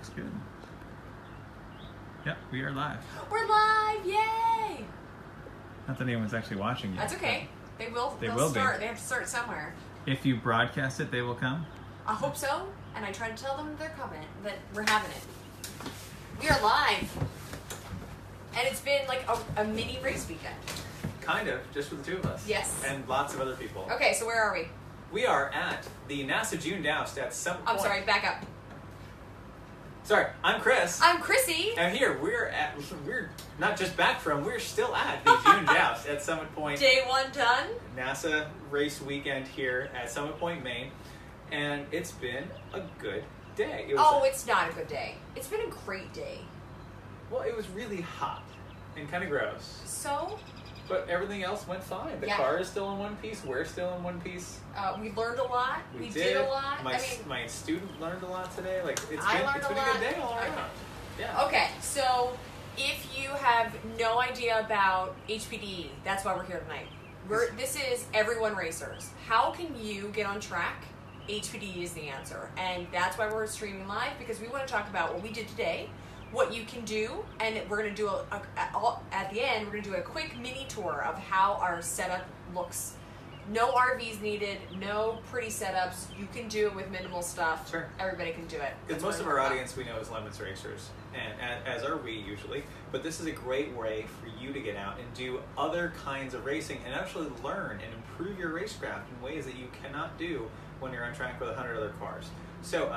looks good. Yep, we are live. We're live! Yay! Not that anyone's actually watching yet. That's okay. They will. They They'll will start. be. They have to start somewhere. If you broadcast it, they will come. I hope so, and I try to tell them they're coming, that we're having it. We are live, and it's been like a mini race weekend. Kind of, just for the two of us. Yes. And lots of other people. Okay, so where are we? We are at the NASA June Doust at some point. I'm sorry, back up. Sorry, I'm Chris. I'm Chrissy. And here we're not just back from, we're still at the June Doust at Summit Point. Day one done. NASA race weekend here at Summit Point, Maine. And it's been a good day. It's not a good day. It's been a great day. Well, it was really hot and kind of gross. So? But everything else went fine. The car is still in one piece. We're still in one piece. We learned a lot. We did a lot. My student learned a lot today. Like it's been a good day all around. Yeah. Okay, so if you have no idea about HPDE, that's why we're here tonight. This is Everyone Racers. How can you get on track? HPDE is the answer, and that's why we're streaming live, because we want to talk about what we did today, what you can do, and we're going to do at the end, we're going to do a quick mini tour of how our setup looks. No RVs needed, no pretty setups. You can do it with minimal stuff. Sure. Everybody can do it. Because most of our audience we know is Lemons Racers, and as are we usually. But this is a great way for you to get out and do other kinds of racing and actually learn and improve your racecraft in ways that you cannot do when you're on track with 100 other cars. So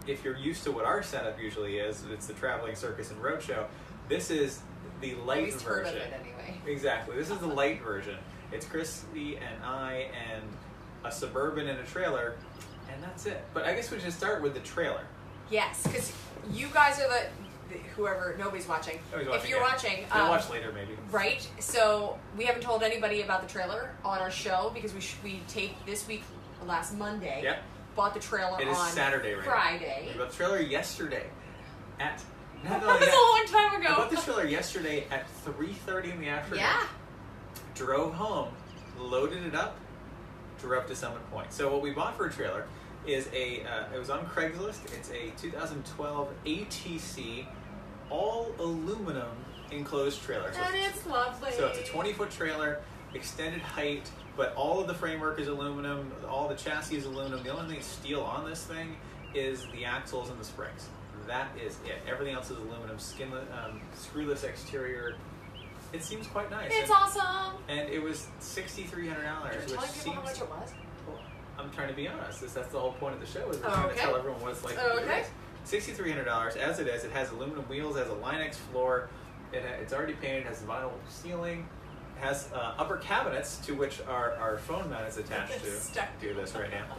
if you're used to what our setup usually is, it's the traveling circus and roadshow. This is the light version. It anyway. Exactly. This is the light version. It's Chrissy and I and a Suburban and a trailer, and that's it. But I guess we should start with the trailer. Yes, because you guys are whoever, nobody's watching. If you're watching. They'll watch later maybe. Right, so we haven't told anybody about the trailer on our show because we taped this week, last Monday. Yep. Bought the trailer It is on Saturday right Friday. now. We bought the trailer yesterday at... That was a long time ago. I bought the trailer yesterday at 3:30 in the afternoon. Yeah. Drove home, loaded it up, drove to Summit Point. So what we bought for a trailer is it was on Craigslist. It's a 2012 ATC all aluminum enclosed trailer. And it's lovely. So it's a 20-foot trailer, extended height, but all of the framework is aluminum, all the chassis is aluminum. The only thing steel on this thing is the axles and the springs. That is it. Everything else is aluminum, skinless, screwless exterior. It seems quite nice. It's awesome. And it was $6,300. You're telling people how much it was? Well, I'm trying to be honest. That's the whole point of the show, is we're trying to tell everyone what it's like. Okay. $6,300 as it is. It has aluminum wheels, has a Line-X floor. It's already painted, has vinyl ceiling, has upper cabinets to which our phone mount is attached to. Stuck do this right now.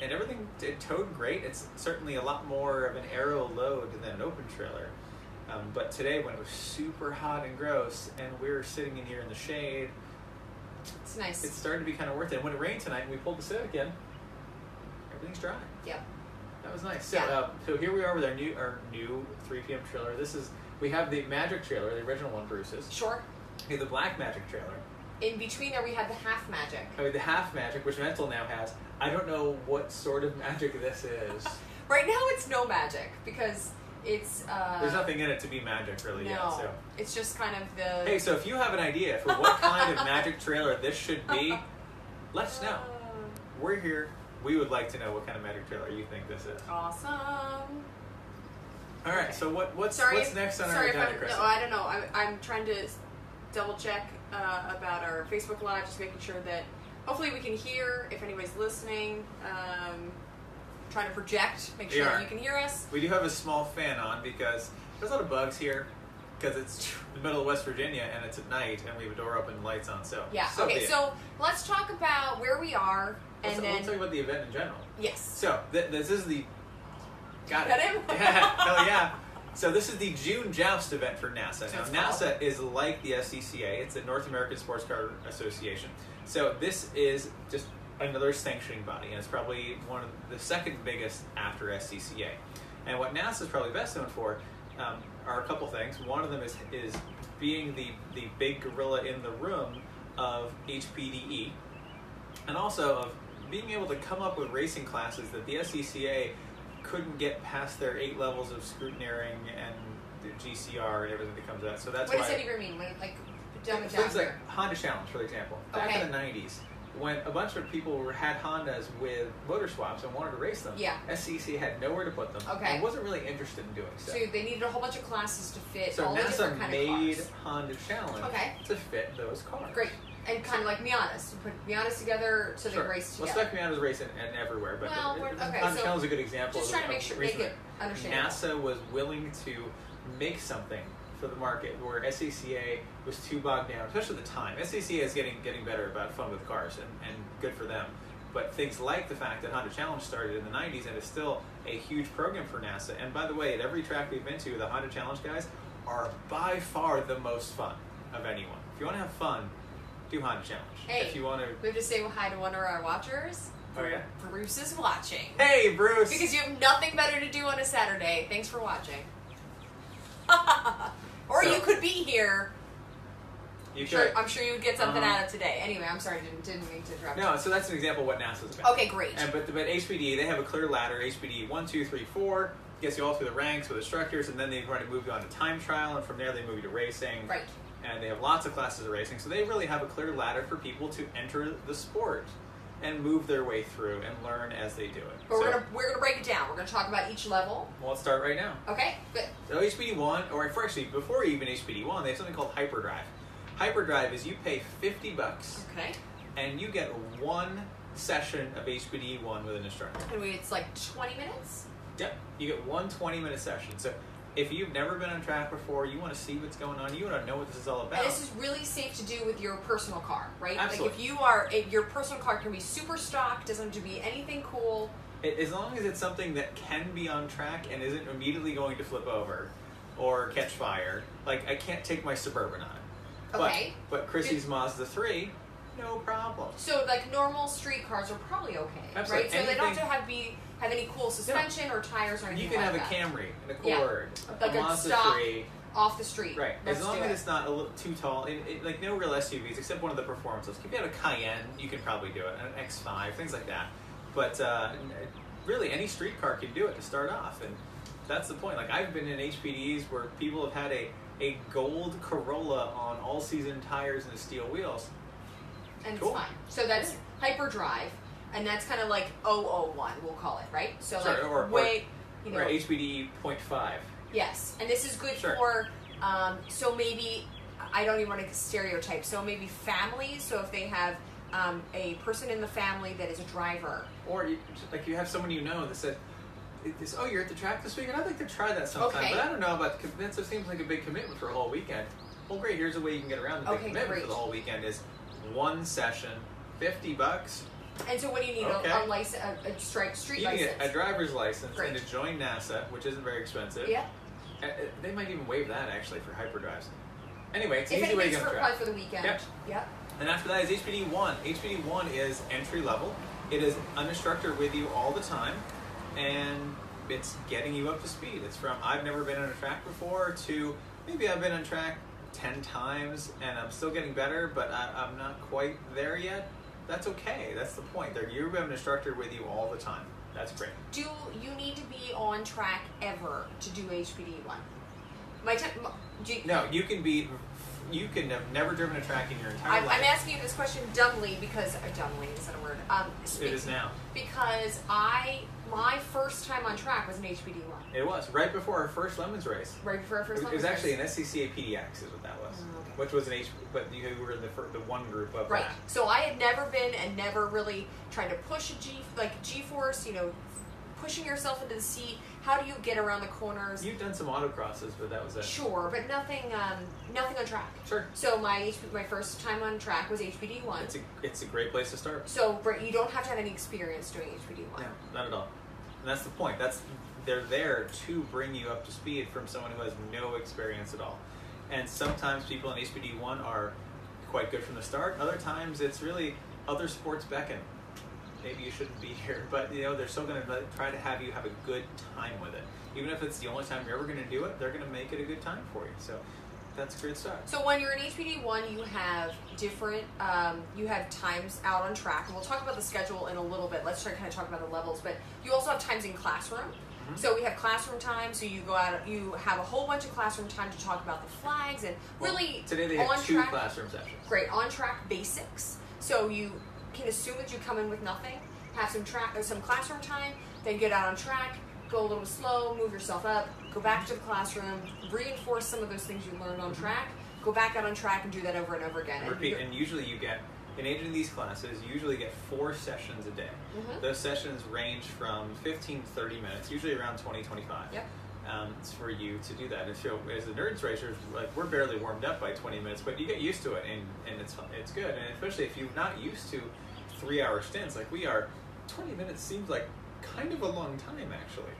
And everything, it towed great. It's certainly a lot more of an aero load than an open trailer. But today, when it was super hot and gross, and we were sitting in here in the shade, it's nice. It started to be kind of worth it. And when it rained tonight and we pulled the set again, everything's dry. Yep. That was nice. So, so here we are with our new 3 p.m. trailer. We have the Magic trailer, the original one, Bruce's. Sure. We have the Black Magic trailer. In between there, we have the Half Magic. I mean, the Half Magic, which Mental now has. I don't know what sort of magic this is. Right now, it's no magic because it's. There's nothing in it to be magic, really. No, yet, so. It's just kind of the. Hey, so if you have an idea for what kind of magic trailer this should be, let us know. We're here. We would like to know what kind of magic trailer you think this is. Awesome. All right. So what's next on our agenda, Chris? No, I don't know. I'm trying to double check about our Facebook Live, just making sure that hopefully we can hear if anybody's listening. Trying to project, make sure that you can hear us. We do have a small fan on because there's a lot of bugs here because it's the middle of West Virginia and it's at night and we have a door open and lights on. So so let's talk about where we are and then let's talk about the event in general. Yes. So this is the Got it. Yeah, hell yeah. So this is the June Joust event for NASA. Now NASA is like the SCCA. It's the North American Sports Car Association. So this is just another sanctioning body, and it's probably one of the second biggest after SCCA. And what NASA is probably best known for are a couple things. One of them is being the big gorilla in the room of HPDE, and also of being able to come up with racing classes that the SCCA couldn't get past their 8 levels of scrutineering and the GCR and everything that comes with that. So that's what why. does that even mean? Like, dumb it down Things like here. Honda Challenge, for example. Back in the 90s, when a bunch of people had Hondas with motor swaps and wanted to race them, SCC had nowhere to put them and wasn't really interested in doing so. So they needed a whole bunch of classes to fit so all the different NASA kind made of cars. Honda Challenge to fit those cars. Great. And kind of like Miatas. You put Miatas together so they race together. Well, Spec Miatas race and everywhere, but Honda Challenge is a good example. Just trying to make it understandable. NASA was willing to make something for the market where SCCA was too bogged down, especially at the time. SCCA is getting better about fun with cars, and good for them. But things like the fact that Honda Challenge started in the 90s and is still a huge program for NASA. And by the way, at every track we've been to, the Honda Challenge guys are by far the most fun of anyone. If you want to have fun, do Honda Challenge. Hey, if you want to, we have to say hi to one of our watchers. Oh yeah? Bruce is watching. Hey, Bruce! Because you have nothing better to do on a Saturday. Thanks for watching. Or you could be here. You could. I'm sure you would get something out of today. Anyway, I'm sorry, didn't mean to interrupt. No, so that's an example of what NASA's about. Okay, great. But HPDE, they have a clear ladder. HPDE 1, 2, 3, 4 gets you all through the ranks with instructors, and then they try to move you on to time trial, and from there they move you to racing. Right. And they have lots of classes of racing, so they really have a clear ladder for people to enter the sport and move their way through and learn as they do it. But we're gonna break it down. We're gonna talk about each level. Well, let's start right now. Okay, good. So HPD1, or actually before even HPD1, they have something called Hyperdrive. Hyperdrive is you pay $50, and you get one session of HPD1 with an instructor. And it's like 20 minutes? Yep, you get one 20-minute session. So if you've never been on track before, you want to see what's going on, you want to know what this is all about. And this is really safe to do with your personal car, right? Absolutely. Like if your personal car can be super stock, doesn't have to be anything cool. As long as it's something that can be on track and isn't immediately going to flip over or catch fire. Like, I can't take my Suburban on it. Okay. But Chrissy's Mazda 3, no problem. So like normal street cars are probably okay, Absolutely. right? So they don't have to have any cool suspension or tires or anything like that. You like can have a Camry, an Accord, like a Mazda stock 3. Off the street. Right. As long as it's not a little too tall. Like no real SUVs, except one of the performances. If you have a Cayenne, you can probably do it. An X5, things like that. But really, any street car can do it to start off. And that's the point. Like, I've been in HPDEs where people have had a gold Corolla on all-season tires and steel wheels. And it's fine. So that's Hyperdrive, and that's kind of like 001, we'll call it, right? So or HPDE 0.5. Yes, and this is good for, so maybe, I don't even want to stereotype, so maybe families, so if they have a person in the family that is a driver. Or you have someone you know that said, oh, you're at the track this weekend? I'd like to try that sometime, but I don't know about, that seems like a big commitment for a whole weekend. Well, great, here's a way you can get around the big commitment for the whole weekend is one session, $50. And so what do you need? A license, a street license? You need a driver's license and to join NASA, which isn't very expensive. Yeah. They might even waive that, actually, for hyperdrives. Anyway, it's an easy way to get on track. for the weekend. Yep. And after that is HPD1. HPD1 is entry level. It is an instructor with you all the time, and it's getting you up to speed. It's from I've never been on a track before to maybe I've been on track 10 times and I'm still getting better, but I'm not quite there yet. That's okay. That's the point. You have an instructor with you all the time. That's great. Do you need to be on track ever to do HPD1? No, you can have never driven a track in your entire life. I'm asking you this question dumbly because dumbly is that a word? It is now. Because my first time on track was an HPD1. It was right before our first Lemons race. Right before our first Lemons race. It was actually an SCCA PDX is what that was. Which was an but you were in the one group of that. So I had never been and never really tried to push G-force, pushing yourself into the seat. How do you get around the corners? You've done some autocrosses, but that was it. Sure, but nothing on track. Sure. So my first time on track was HPD1. It's a great place to start. So you don't have to have any experience doing HPD1. No, not at all. And that's the point. They're there to bring you up to speed from someone who has no experience at all. And sometimes people in HPD1 are quite good from the start. Other times it's really other sports beckon. Maybe you shouldn't be here, but they're still going to try to have you have a good time with it. Even if it's the only time you're ever going to do it, they're going to make it a good time for you. So that's a great start. So when you're in HPD1, you have different, you have times out on track, and we'll talk about the schedule in a little bit. Let's kind of talk about the levels, but you also have times in classroom. Mm-hmm. So we have classroom time. So you go out, you have a whole bunch of classroom time to talk about the flags and really today they have 2 classroom sessions. Great, on track basics. So you can assume that you come in with nothing, have some classroom time, then get out on track, go a little slow, move yourself up, go back to the classroom, reinforce some of those things you learned on track, go back out on track and do that over and over again. And repeat, and usually you get, in each of these classes, you usually get 4 sessions a day. Mm-hmm. Those sessions range from 15 to 30 minutes, usually around 20-25. Yep. It's for you to do that. And so as the Nerds Racers, like, we're barely warmed up by 20 minutes, but you get used to it, and it's good. And especially if you're not used to 3-hour stints like we are, 20 minutes seems like kind of a long time, actually.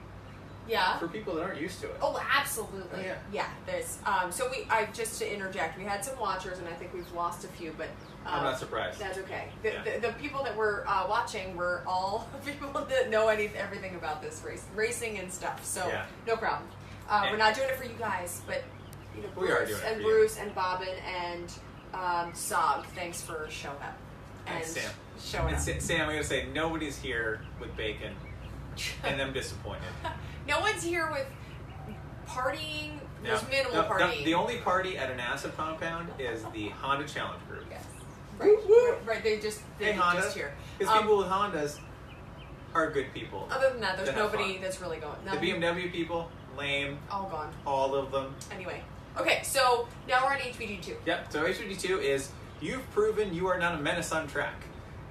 Yeah. For people that aren't used to it. Oh, absolutely. Oh, yeah. Yeah. There's just to interject, we had some watchers, and I think we've lost a few, but I'm not surprised. That's okay. Yeah. The people that were watching were all people that know everything about this racing and stuff. So Yeah. no problem. We're not doing it for you guys, but We are doing it for you. Bruce and Bobbin and Sog, thanks for showing up. Thanks, Sam. Showing up. Sam, I'm going to say nobody's here with bacon, and I'm disappointed. No one's here with partying. There's minimal partying. The only party at a NASA compound is the Honda Challenge Group. Yes. Right. Right. They just Honda. just here. Because people with Hondas are good people. Other than that, there's that have nobody fun. that's really going. The BMW people, lame. All gone. All of them. Anyway. Okay, so now we're at HPDE2. Yep. So HPDE2 is, you've proven you are not a menace on track.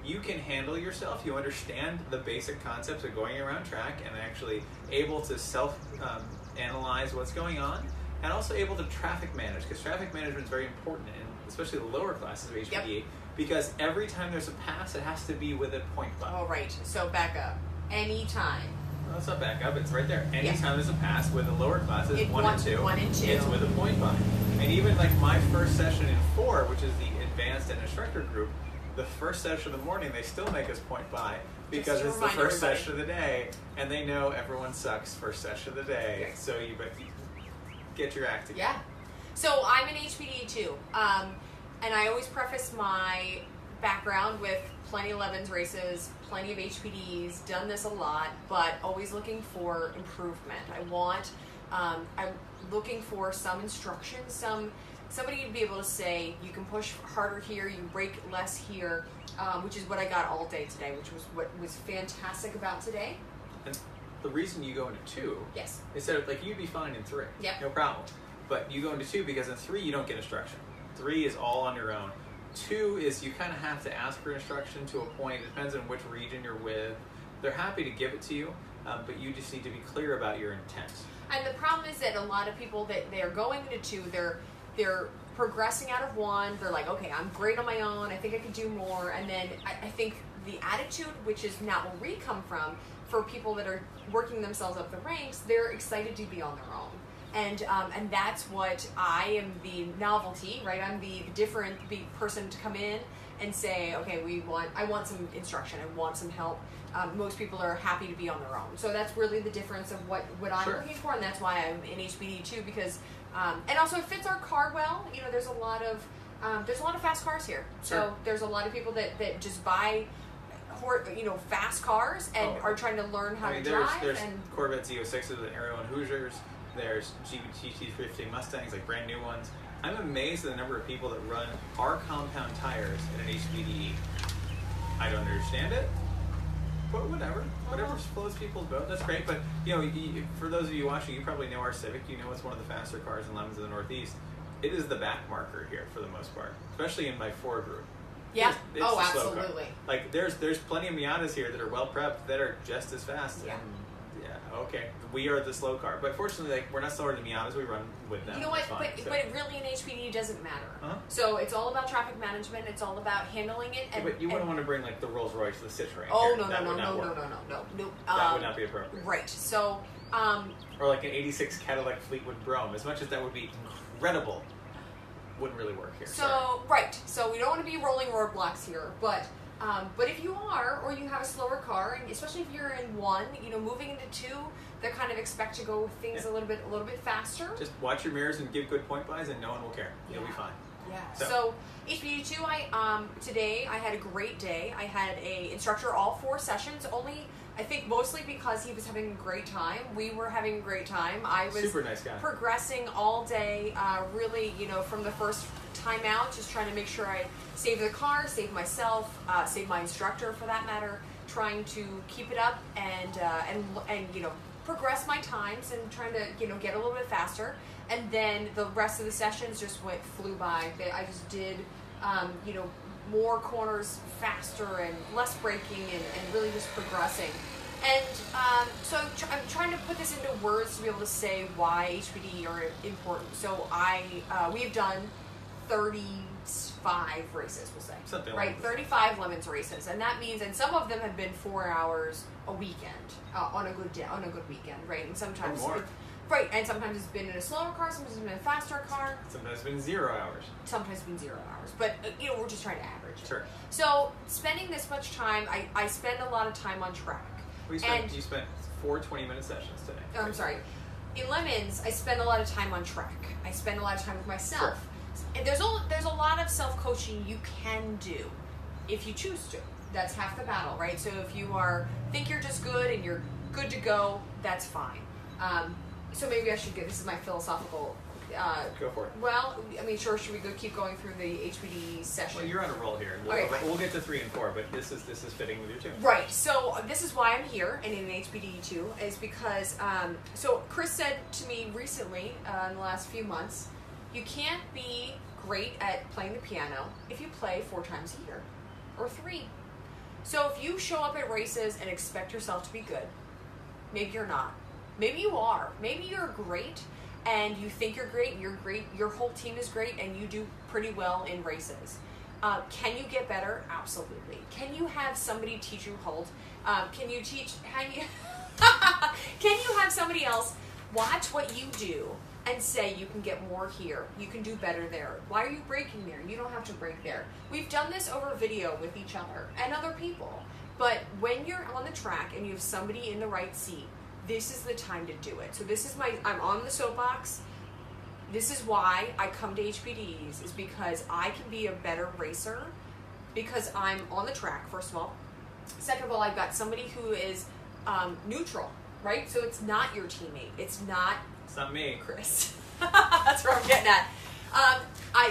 You can handle yourself. You understand the basic concepts of going around track and actually able to self-analyze what's going on, and also able to traffic manage, because traffic management is very important, in especially the lower classes of HPDE, because every time there's a pass, it has to be with a point button. Oh, right. So back up. Anytime. Well, it's not back up. It's right there. Anytime there's a pass with the lower classes, It's 1 and 2, 1 and 2. it's with a point button. And even like my first session in 4, which is the advanced and instructor group, the first session of the morning, they still make us point by because it's the first session of the day, and they know everyone sucks first session of the day. Yes. So you get your act together. Yeah. So I'm an HPDE2, and I always preface my background with plenty of Levens races, plenty of HPDEs, done this a lot, but always looking for improvement. I'm looking for some instruction, somebody to be able to say, you can push harder here, you brake less here, which is what I got all day today, which was what was fantastic about today. And the reason you go into 2, Yes. instead of, like, you'd be fine in 3, Yep. no problem. But you go into 2 because in 3 you don't get instruction. 3 is all on your own. 2 is you kind of have to ask for instruction to a point. It depends on which region you're with. They're happy to give it to you, but you just need to be clear about your intent. And the problem is that a lot of people that they're going into 2, they're progressing out of 1. They're like, okay, I'm great on my own. I think I could do more. And then I think the attitude, which is not where we come from, for people that are working themselves up the ranks, they're excited to be on their own. And that's what I am, the novelty, right? I'm the different person to come in and say, okay, I want some instruction, I want some help. Most people are happy to be on their own. So that's really the difference of what I'm Sure. looking for, and that's why I'm in HPDE2, because and also it fits our car well. There's a lot of fast cars here. So Sure. there's a lot of people that just buy fast cars and are trying to learn how to drive. There's and Corvette Z06s with Aero and Hoosiers. There's GT350 Mustangs, like brand new ones. I'm amazed at the number of people that run our compound tires in an HPDE. I don't understand it, but whatever floats people's boat. That's great. But for those of you watching, you probably know our Civic. You know it's one of the faster cars in Lemons in the Northeast. It is the back marker here for the most part, especially in my 4 group. yeah, It's the slow car. absolutely. Like there's plenty of Miatas here that are well prepped that are just as fast. Yeah. Okay. We are the slow car, but fortunately, we're not slower than Miatas. We run with them. You know what? It's fine, But really, in HPDE does't matter. Uh-huh. So it's all about traffic management. It's all about handling it. And but you wouldn't want to bring like the Rolls Royce, the Citroen. Oh here. no. That would That would not be appropriate. Right. So. Or like an '86 Cadillac Fleetwood Brougham. As much as that would be incredible, wouldn't really work here. So right. So we don't want to be rolling roadblocks here, but if you are, or you have a slower car, and especially if you're in 1, moving into 2, they kind of expect to go things a little bit faster. Just watch your mirrors and give good point buys, and no one will care. You'll be fine. Yeah. So HPDE2, today I had a great day. I had a instructor all 4 sessions. Only I think mostly because he was having a great time. We were having a great time. I was super nice guy. Progressing all day, really, from the first time out, just trying to make sure I save the car, save myself, save my instructor for that matter, trying to keep it up and progress my times and trying to, get a little bit faster. And then the rest of the sessions just flew by. I just did, more corners faster and less braking and really just progressing. And so I'm trying to put this into words to be able to say why HPDE are important. So we've done 35 races, we'll say. Something right, like 35 Lemons races. And that means, and some of them have been 4 hours a weekend, on a good day, on a good weekend, right? And sometimes or more. Right, and sometimes it's been in a slower car, sometimes it's been in a faster car. Sometimes it's been 0 hours. Sometimes it's been 0 hours. But, we're just trying to average it. Sure. So, spending this much time, I spend a lot of time on track. You spent 4 20-minute sessions today. Oh, I'm sorry. In Lemons, I spend a lot of time on track. I spend a lot of time with myself. Sure. And there's a lot of self-coaching you can do if you choose to. That's half the battle, right? So if you think you're just good and you're good to go, that's fine. So maybe I should this is my philosophical. Go for it. Well, sure. Should we keep going through the HPDE session? Well, you're on a roll here. We'll get to 3 and 4, but this is fitting with you too. Right. So this is why I'm here and in HPDE 2 is because so Chris said to me recently in the last few months, you can't be great at playing the piano if you play 4 times a year or 3. So if you show up at races and expect yourself to be good, maybe you're not. Maybe you are. Maybe you're great and you think you're great, your whole team is great, and you do pretty well in races. Can you get better? Absolutely. Can you have somebody teach you hold? Can you have somebody else watch what you do and say you can get more here, you can do better there? Why are you braking there? You don't have to brake there. We've done this over video with each other and other people, but when you're on the track and you have somebody in the right seat, this is the time to do it. So I'm on the soapbox. This is why I come to HPDEs, is because I can be a better racer because I'm on the track, first of all. Second of all, I've got somebody who is neutral, right? So it's not your teammate. It's not me. Chris. That's where I'm getting at.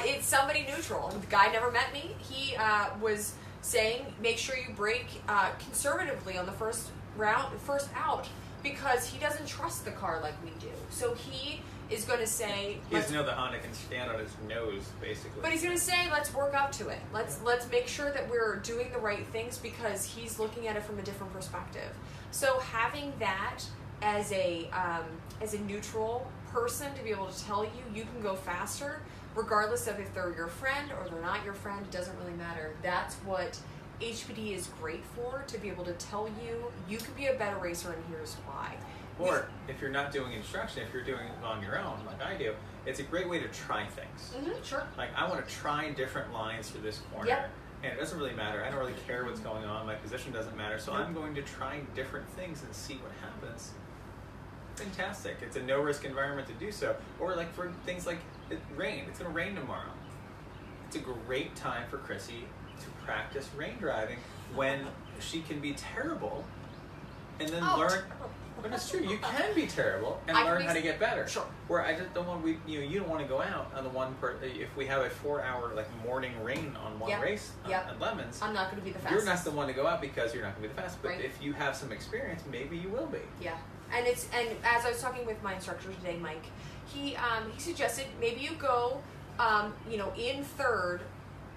It's somebody neutral. The guy never met me. He was saying, make sure you brake conservatively on the first out, because he doesn't trust the car like we do. So he is going to say... He doesn't know the Honda can stand on his nose, basically. But he's going to say, let's work up to it. Let's make sure that we're doing the right things, because he's looking at it from a different perspective. So having that as a neutral person to be able to tell you can go faster, regardless of if they're your friend or they're not your friend, it doesn't really matter. That's what HPDE is great for, to be able to tell you can be a better racer and here's why. Or if you're not doing instruction, if you're doing it on your own, like I do, it's a great way to try things. Mm-hmm, sure. Like, I want to try different lines for this corner. Yep. And it doesn't really matter. I don't really care what's going on. My position doesn't matter. So I'm going to try different things and see what happens. Fantastic. It's a no-risk environment to do so. Or like for things like rain. It's going to rain tomorrow. It's a great time for Chrissy to practice rain driving when she can be terrible and then learn. But it's true. You can be terrible and learn how to get better. Sure. Where I just don't want you don't want to go out on the one if we have a 4-hour morning rain on one race at Lemons. I'm not going to be the fastest. You're not the one to go out because you're not going to be the fastest. But if you have some experience, maybe you will be. Yeah, and as I was talking with my instructor today, Mike, he suggested maybe you go, in third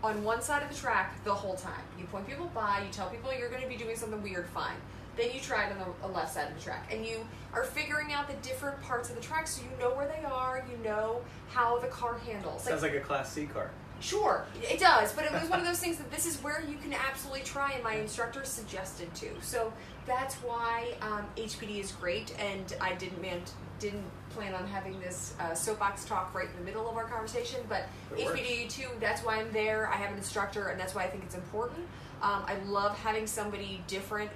on one side of the track the whole time. You point people by, you tell people you're going to be doing something weird, fine. Then you try it on the left side of the track. And you are figuring out the different parts of the track so you know where they are, you know how the car handles. Sounds like a Class C car. Sure, it does, but it was one of those things that this is where you can absolutely try, and my instructor suggested to. So that's why HPDE is great, and I didn't plan on having this soapbox talk right in the middle of our conversation, but HPDE 2, that's why I'm there. I have an instructor, and that's why I think it's important. I love having somebody different.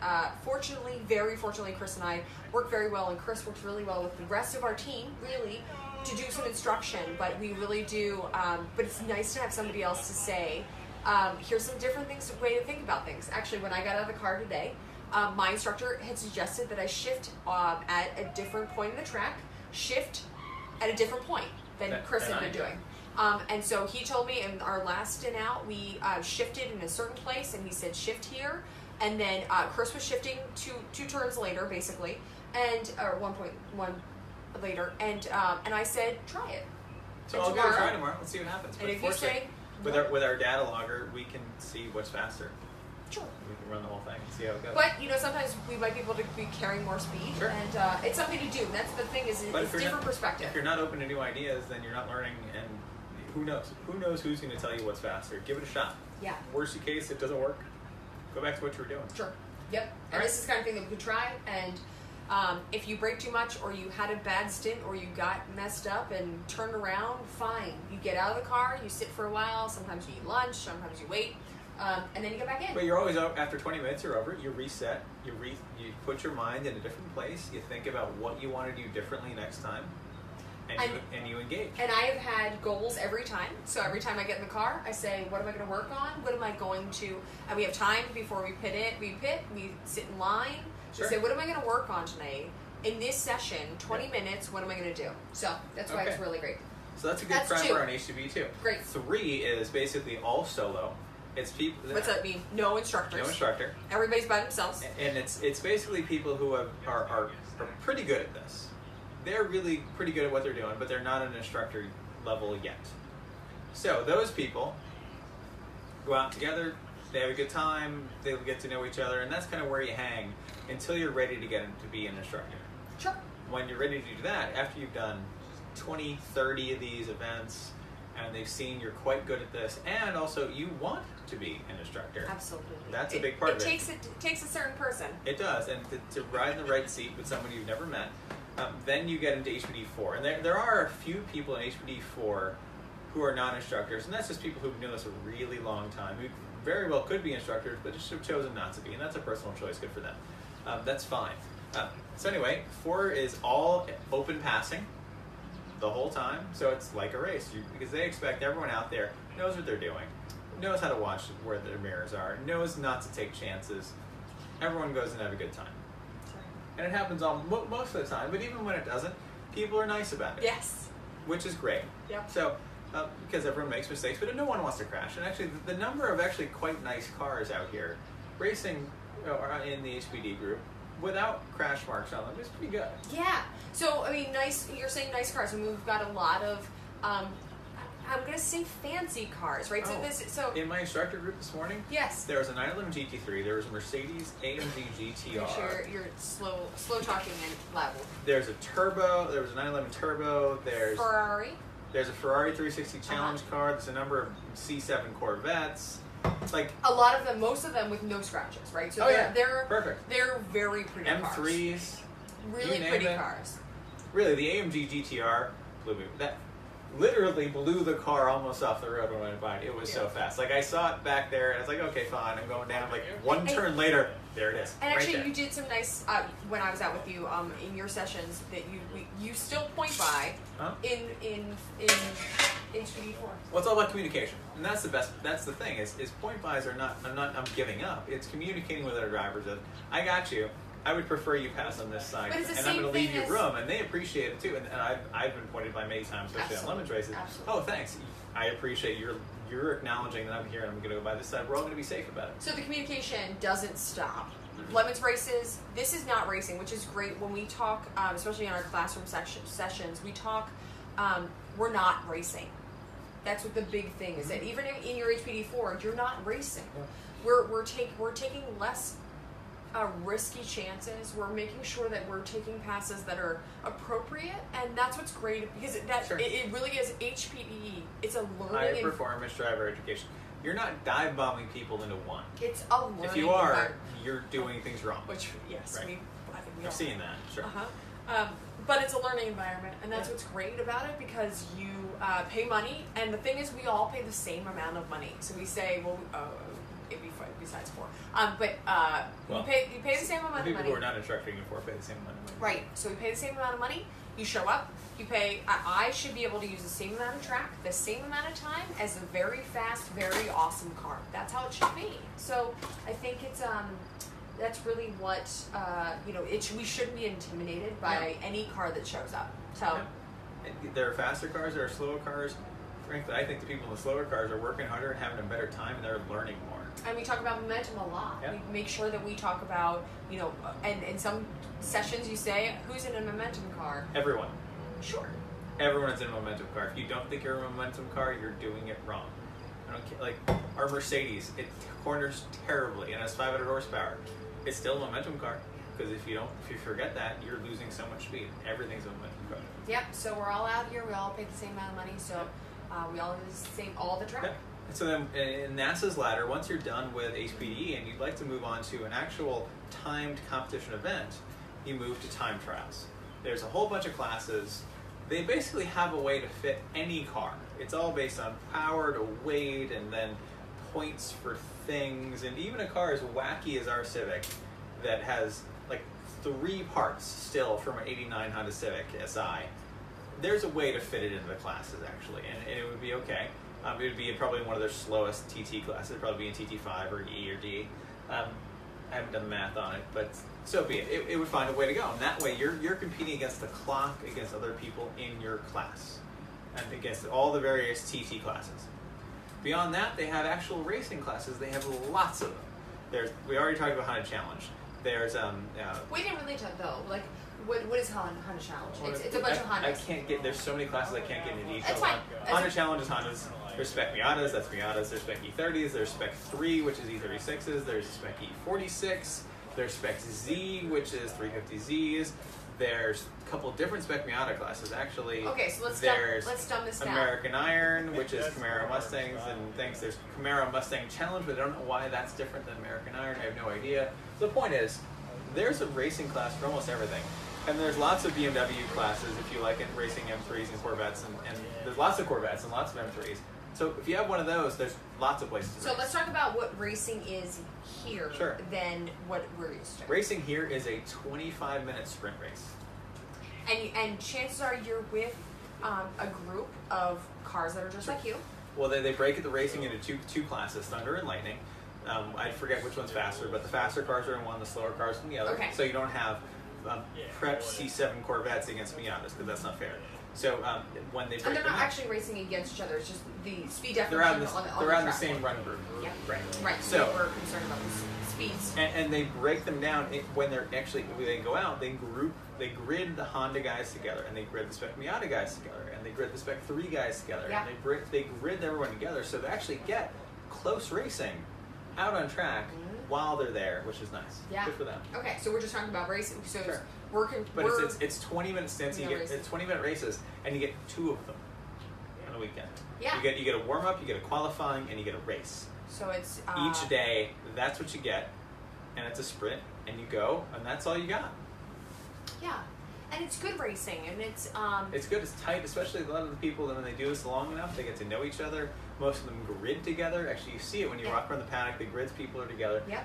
Very fortunately, Chris and I work very well, and Chris works really well with the rest of our team, really, to do some instruction, but we really do, but it's nice to have somebody else to say, here's some different way to think about things. Actually, when I got out of the car today, my instructor had suggested that I shift at a different point in the track, shift at a different point than Chris had been doing. And so he told me in our last stint out, we shifted in a certain place, and he said shift here, and then Chris was shifting two turns later, basically, or 1.1 later, and I said try it. So and I'll go try tomorrow. Let's see what happens. And But if you say with our data logger, we can see what's faster. sure. We can run the whole thing and see how it goes. But sometimes we might be able to be carrying more speed, Sure. and it's something to do. That's the thing is, it's different perspective. If you're not open to new ideas, then you're not learning, and who knows? Who knows who's going to tell you what's faster? Give it a shot. Yeah. Worst case, it doesn't work. Go back to what you were doing. Sure. Yep. And All this is the kind of thing that we could try. And if you break too much, or you had a bad stint, or you got messed up and turned around, fine. You get out of the car, you sit for a while. Sometimes you eat lunch. Sometimes you wait, and then you get back in. But you're always after 20 minutes. You're over. You reset. You put your mind in a different place. You think about what you want to do differently next time, and you engage. And I have had goals every time. So every time I get in the car, I say, what am I going to work on? What am I going to... And we have time before we pit. We sit in line. Sure. We say, what am I going to work on tonight? In this session, 20 minutes, what am I going to do? So that's why it's really great. So that's a good That's primer 2. on HPDE too. Great. 3 is basically all solo. It's people. What's that mean? No instructors. No instructor. Everybody's by themselves. And it's basically people who are pretty good at this. They're really pretty good at what they're doing, but they're not an instructor level yet. So those people go out together, they have a good time, they'll get to know each other, and that's kind of where you hang until you're ready to get to be an instructor. Sure. When you're ready to do that, after you've done 20, 30 of these events, and they've seen you're quite good at this, and also you want to be an instructor. Absolutely. That's a big part of it. It takes a certain person. It does, and to ride in the right seat with someone you've never met, then you get into HPDE 4. And there are a few people in HPDE 4 who are non-instructors, and that's just people who've known us a really long time, who very well could be instructors, but just have chosen not to be, and that's a personal choice. Good for them. That's fine. So anyway, 4 is all open passing the whole time, so it's like a race, because they expect everyone out there knows what they're doing, knows how to watch where their mirrors are, knows not to take chances. Everyone goes and have a good time. And it happens most of the time, but even when it doesn't, people are nice about it. Yes. Which is great. Yep. So, because everyone makes mistakes, but no one wants to crash. And actually, the number of actually quite nice cars out here racing in the HPDE group without crash marks on them is pretty good. Yeah. So, I mean, nice. You're saying nice cars. I mean, we've got a lot of, I'm going to say fancy cars, right? Oh. In my instructor group this morning, yes, there was a 911 GT3, there was a Mercedes AMG GTR. Make sure you're slow talking and loud. There's a turbo, there was a 911 turbo, there's a Ferrari 360 Challenge car, there's a number of C7 Corvettes. Like a lot of them, most of them with no scratches, right? So they're perfect. They're very pretty M3s, cars. Really pretty cars. Really, the AMG GTR blew me. That literally blew the car almost off the road when I went by. It was so fast. Like I saw it back there, and I was like, okay, fine. I'm going down. Like one turn later, there it is. And right actually, there. you did some nice when I was out with you in your sessions that you still point by in HPDE 4. Well, it's all about communication, and that's the best. That's the thing is point bys are not. I'm giving up. It's communicating with our drivers. Of I got you. I would prefer you pass on this side, and I'm going to leave you room, and they appreciate it too. And I've been pointed by many times, especially on lemons races. Absolutely. Oh, thanks. I appreciate you're acknowledging that I'm here and I'm going to go by this side. We're all going to be safe about it. So the communication doesn't stop. Lemons races. This is not racing, which is great when we talk, especially in our classroom sessions. We talk. We're not racing. That's what the big thing is. That even in your HPDE 4, you're not racing. We're taking less risky chances. We're making sure that we're taking passes that are appropriate, and that's what's great because it really is HPDE. It's a learning. High performance driver education. You're not dive bombing people into one. It's a learning. If you are, you're doing things wrong. Which yes, right. I think we I've seen that. Sure. But it's a learning environment, and that's what's great about it because you pay money, and the thing is, we all pay the same amount of money. So we say, well. It'd be fun besides 4. You pay the same amount of money. People who are not instructing in 4 pay the same amount of money. Right. So we pay the same amount of money. You show up. You pay. I should be able to use the same amount of track, the same amount of time as a very fast, very awesome car. That's how it should be. So I think it's that's really what we shouldn't be intimidated by any car that shows up. So there are faster cars, there are slower cars. Frankly, I think the people in the slower cars are working harder and having a better time, and they're learning more. And we talk about momentum a lot. Yeah. We make sure that we talk about, and in some sessions you say, who's in a momentum car? Everyone. Sure. Everyone is in a momentum car. If you don't think you're a momentum car, you're doing it wrong. I don't care. Like our Mercedes, it corners terribly and has 500 horsepower. It's still a momentum car, because if you forget that, you're losing so much speed. Everything's a momentum car. Yep. So we're all out here. We all pay the same amount of money. So we all use the same all the track. Yep. So then in NASA's ladder, once you're done with HPDE and you'd like to move on to an actual timed competition event, you move to time trials. There's a whole bunch of classes. They basically have a way to fit any car. It's all based on power to weight and then points for things. And even a car as wacky as our Civic that has like 3 parts still from an 89 Honda Civic SI, there's a way to fit it into the classes actually, and it would be okay. It would be probably one of their slowest TT classes. It'd probably be in TT5 or E or D. I haven't done the math on it, but so be it. It would find a way to go. And that way you're competing against the clock, against other people in your class, and against all the various TT classes. Beyond that, they have actual racing classes. They have lots of them. We already talked about Honda Challenge. There's we didn't really talk though. Like, what is Honda Challenge? It's a bunch of Hondas. I can't get. There's so many classes I can't get into detail. That's fine. Honda Challenge is Hondas. There's Spec Miatas, that's Miatas. There's Spec E30s. There's Spec 3, which is E36s. There's Spec E46. There's Spec Z, which is 350Zs. There's a couple different Spec Miata classes, actually. Okay, so let's dumb this down. American Iron, which is Camaro Mustangs and things. There's Camaro Mustang Challenge, but I don't know why that's different than American Iron. I have no idea. The point is, there's a racing class for almost everything. And there's lots of BMW classes if you like it, racing M3s and Corvettes, and there's lots of Corvettes and lots of M3s. So if you have one of those, there's lots of places to race. Let's talk about what racing is here Sure. than what we're used to. Racing here is a 25-minute sprint race. And chances are you're with a group of cars that are just like you. Well, they break the racing into two classes, Thunder and Lightning. I forget which one's faster, but the faster cars are in one, the slower cars in the other. Okay. So you don't have prep C7 Corvettes against Miatas, because that's not fair. So when they break And they're them not up, actually racing against each other. It's just the speed definition they're out in on the track. same run group. Yeah. Right. So So we're concerned about the speeds. and they break them down when they go out. They grid the Honda guys together, and they grid the Spec Miata guys together, and they grid the Spec 3 guys together, Yeah. and they grid everyone together, so they actually get close racing out on track while they're there, which is nice. Yeah. Good for them. Okay, so we're just talking about racing. So Sure. But we're it's 20-minute stints. And you get races. it's 20-minute races, and you get 2 of them on the weekend. Yeah. You get a warm up, you get a qualifying, and you get a race. So it's Each day, that's what you get, and it's a sprint, and you go, and that's all you got. Yeah, and it's good racing, and it's It's good. It's tight, especially a lot of the people. When they do this long enough, they get to know each other. Most of them grid together. Actually, you see it when you walk around the paddock. The grids people are together. Yep.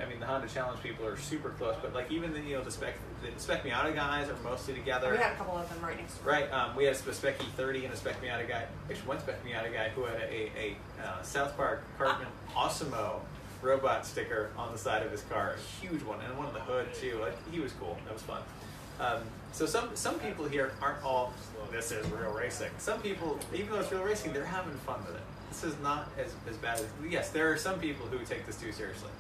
I mean, the Honda Challenge people are super close, but like even the Spec Miata guys are mostly together. We had a couple of them right next to Right. We had a Spec E30 and a Spec Miata guy. Actually, one Spec Miata guy who had a South Park Cartman Osimo robot sticker on the side of his car, a huge one, and one on the hood too. Like, he was cool. That was fun. So some people here aren't all, this is real racing. Some people, even though it's real racing, they're having fun with it. This is not as bad as, yes, there are some people who take this too seriously.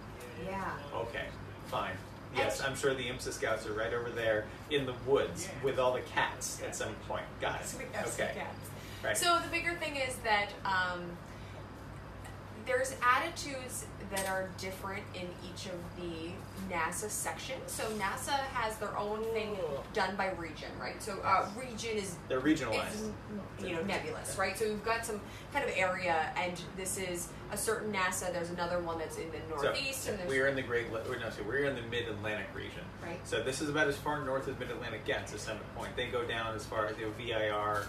Yeah. Okay, fine. Yes, I'm sure the IMSA scouts are right over there in the woods with all the cats at some point. Got it. Okay. Right. So the bigger thing is that there's attitudes that are different in each of the NASA sections. So NASA has their own thing done by region, right? So region is... They're regionalized. It's, nebulous, right? So we've got some kind of area, and this is a certain NASA. There's another one that's in the northeast. So, and there's we're in the we're in the Mid-Atlantic region. Right. So this is about as far north as Mid-Atlantic gets at Summit Point. They go down as far as VIR.